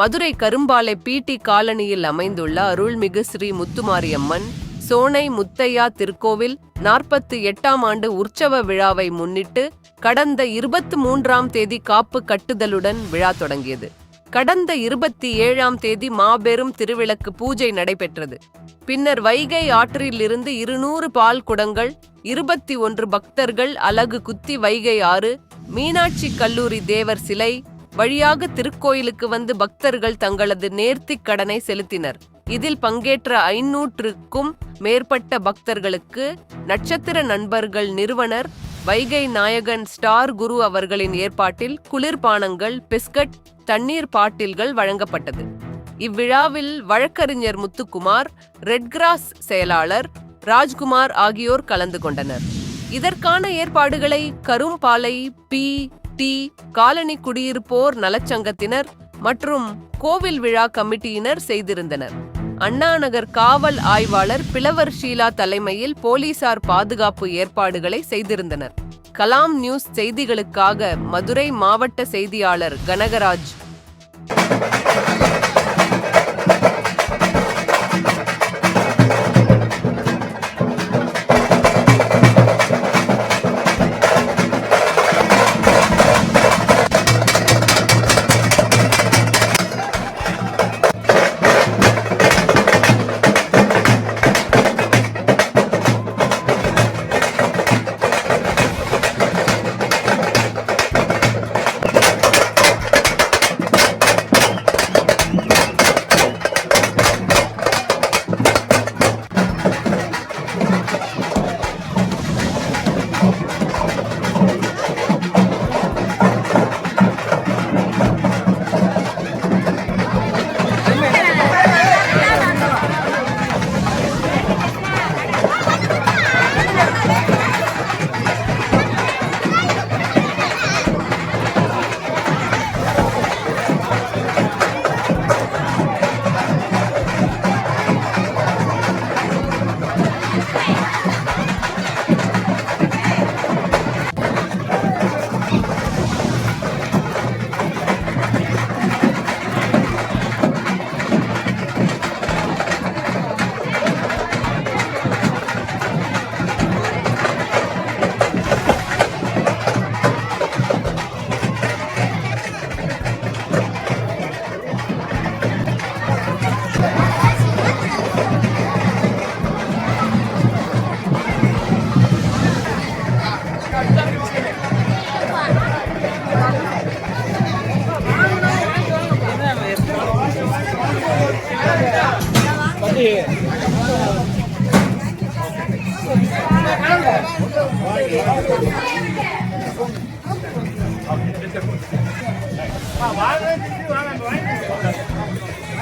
மதுரை கரும்பாலை பிடி காலனியில் அமைந்துள்ள அருள்மிகு ஸ்ரீ முத்துமாரியம்மன் சோனை முத்தையா திருக்கோவில் 48ஆம் ஆண்டு உற்சவ விழாவை முன்னிட்டு கடந்த 23ஆம் தேதி காப்பு கட்டுதலுடன் விழா தொடங்கியது. கடந்த 27ஆம் தேதி மாபெரும் திருவிளக்கு பூஜை நடைபெற்றது. பின்னர் வைகை ஆற்றிலிருந்து 200 பால் குடங்கள், 21 பக்தர்கள் அலகு குத்தி வைகை ஆறு, மீனாட்சி கல்லூரி தேவர் சிலை வழியாக திருக்கோயிலுக்கு வந்து பக்தர்கள் தங்களது நேர்த்திக் கடனை செலுத்தினர். இதில் பங்கேற்ற 500க்கும் மேற்பட்ட பக்தர்களுக்கு நட்சத்திர நண்பர்கள் நிறுவனர் வைகை நாயகன் ஸ்டார் குரு அவர்களின் ஏற்பாட்டில் குளிர்பானங்கள், பிஸ்கட், தண்ணீர் பாட்டில்கள் வழங்கப்பட்டது. இவ்விழாவில் வழக்கறிஞர் முத்துக்குமார், ரெட் கிராஸ் செயலாளர் ராஜ்குமார் ஆகியோர் கலந்து கொண்டனர். இதற்கான ஏற்பாடுகளை கரும்பாலை பி.டி. காலனி குடியிருப்போர் நலச்சங்கத்தினர் மற்றும் கோவில் விழா கமிட்டியினர் செய்திருந்தனர். அண்ணாநகர் காவல் ஆய்வாளர் பிளவர் ஷீலா தலைமையில் போலீசார் பாதுகாப்பு ஏற்பாடுகளை செய்திருந்தனர். கலாம் நியூஸ் செய்திகளுக்காக மதுரை மாவட்ட செய்தியாளர் கனகராஜ்.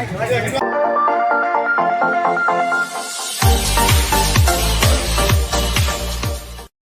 வாங்க